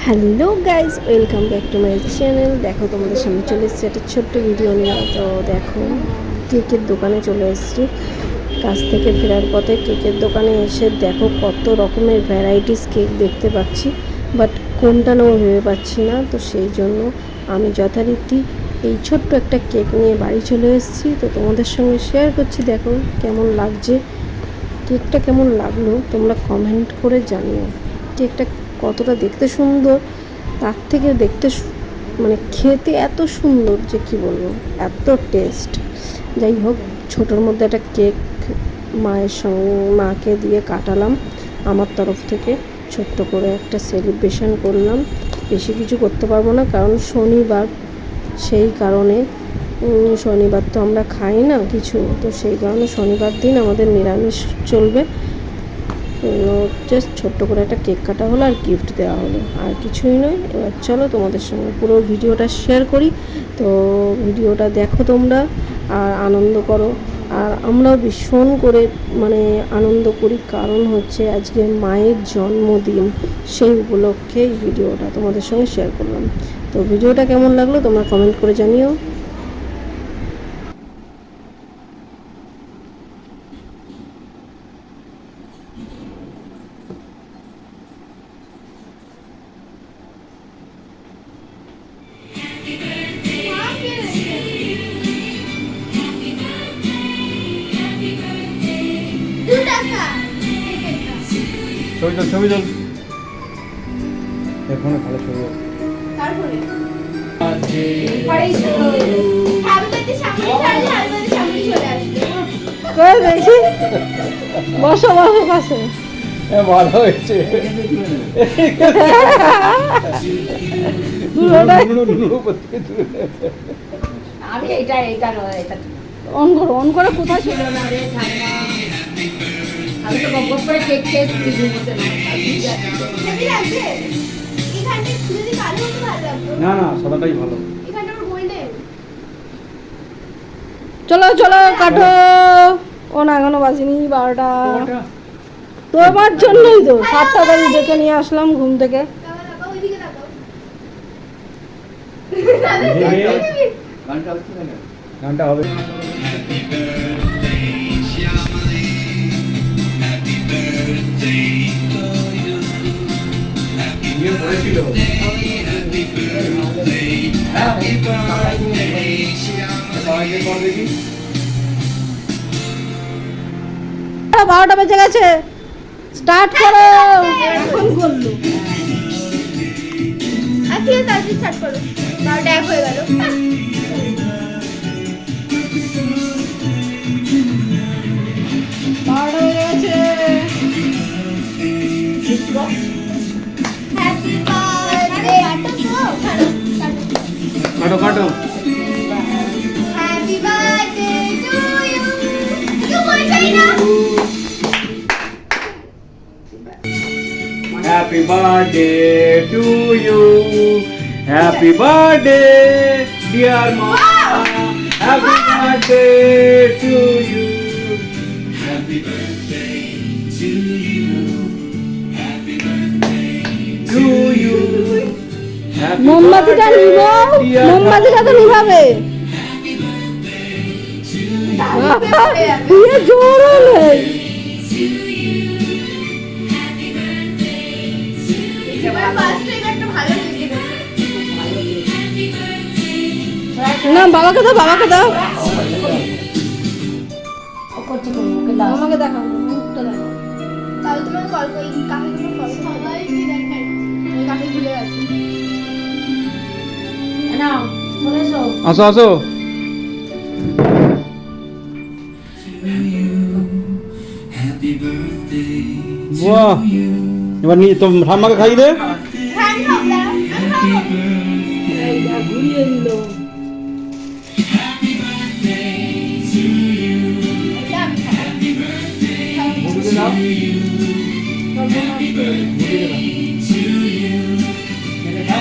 Hello guys, welcome back to my channel. দেখো, তোমাদের সামনে চলে এসেছি একটা ছোট্ট ভিডিও নিয়ে। তো দেখো, কেকের দোকানে চলে এসেছি। কাজ থেকে ফেরার পথে কেকের দোকানে এসে দেখো কত রকমের ভ্যারাইটিস কেক দেখতে পাচ্ছি, বাট কোনটা নেবো ভেবে পাচ্ছি না। তো সেই জন্য আমি যথারীতি এই ছোট্ট একটা কেক নিয়ে বাড়ি চলে এসেছি। তো তোমাদের সঙ্গে শেয়ার করছি। দেখো কেমন লাগছে, কেকটা কেমন লাগলো তোমরা কমেন্ট করে জানিও। কেকটা কতটা দেখতে সুন্দর, তার থেকে দেখতে মানে খেতে এত সুন্দর যে কি বলবো, এত টেস্ট। যাই হোক, ছোটোর মধ্যে একটা কেক মায়ের সঙ্গে মাকে দিয়ে কাটালাম। আমার তরফ থেকে ছোট্ট করে একটা সেলিব্রেশন করলাম। বেশি কিছু করতে পারবো না, কারণ শনিবার, সেই কারণে শনিবার তো আমরা খাই না কিছু, তো সেই কারণে শনিবার দিন আমাদের নিরামিষ চলবে। জাস্ট ছোট্ট করে একটা কেক কাটা হলো আর গিফট দেওয়া হলো, আর কিছুই নয়। এবার চলো তোমাদের সঙ্গে পুরো ভিডিওটা শেয়ার করি। তো ভিডিওটা দেখো তোমরা আর আনন্দ করো। আর আমরাও ভীষণ করে আনন্দ করি, কারণ হচ্ছে আজকে মায়ের জন্মদিন। সেই উপলক্ষে এই ভিডিওটা তোমাদের সঙ্গে শেয়ার করলাম। তো ভিডিওটা কেমন লাগলো তোমরা কমেন্ট করে জানিও। ছবি তোল এখানে ভালো ছবি তারপরে দেখি বসো বসো পাশে। ভালো হয়েছে। আমি এটা নয়, এটা অন করে কোথায় ছিল ছিল না রে ঠাম্মা। আমি তো বকবক করে কেক খেয়ে ফ্রিজের মধ্যে না না, সাদাটাই ভালো। চলো চলো কাটো। ও না, এখনো বাজিনি 12টা। তোমার জন্যই তো 7টা বাজে ডেকে নিয়ে আসলাম ঘুম থেকে। গানটা হবে। দেখি 12টা বেজে গেছে, স্টার্ট করো। এখন করলো আজকে তাড়াতাড়ি স্টার্ট করো। 12টা 1 হয়ে গেল। 12টা বেজে গেছে। হ্যাপি বার্থডে কাটো কাটো। Happy birthday to you. কেউ বলছেই না। Happy birthday to you. Happy birthday, dear mama. Happy birthday to you. Happy birthday to you. Happy birthday to you. Happy মোমবাতিটা birthday, নিভাও, dear মোমবাতিটা তো নিভাবে। দিয়ে জোরও নেই। এবার ফার্স্ট টাইম একটা ভালো জিনিস না, বাবাকে দাও, বাবাকে দাও। ও করছে কোন ওকে দাও। আমাকে দেখাও, মুখটা দেখাও। তাহলে তোমাকে কল করি, কাকে তুমি কল সবাই কি দেখাই। আমি কাকে ভুলে গেছি। নাও চলে এসো। আসো আসো। বাহ, এবার নিয়ে তো ঠাম্মাকে খাইয়ে দে। হ্যাঁ আমি খাবো, দাঁড়াও, আমি খাবো। এই যা ঘুরিয়ে দিল। এটা আমি খাবো।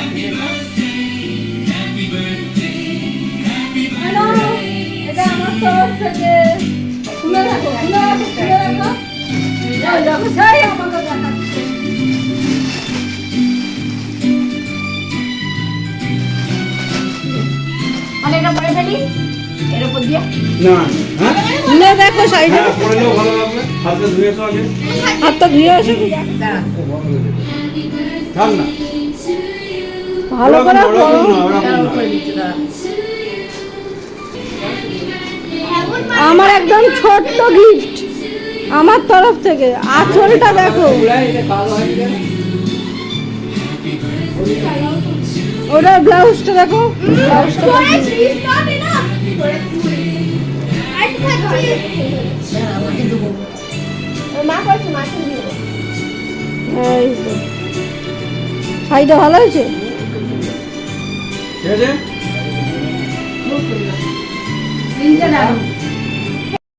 মুড়িয়ে দাও। হ্যালো, এটা আমার তরফ থেকে। খুলে রাখো, খুলে রাখো, খুলে রাখো। এই দেখো, সেই আমাকে দেখাচ্ছে। এর উপর দিয়ে না হ্যাঁ না দেখো সাইডে হ্যাঁ পরে নাও ভালো লাগবে হাতটা ধুয়ে তো আগে হাতটা ধুয়ে আসো থাক না ভালো করে ওরকম করো। না, ওরকম না। আমার একদম ছোট্ট গিফট আমার তরফ থেকে আঁচলটা দেখো ওটার ব্লাউজটা দেখো ব্লাউজটা এই তো। শাড়িটা ভালো হয়েছে ঠিক আছে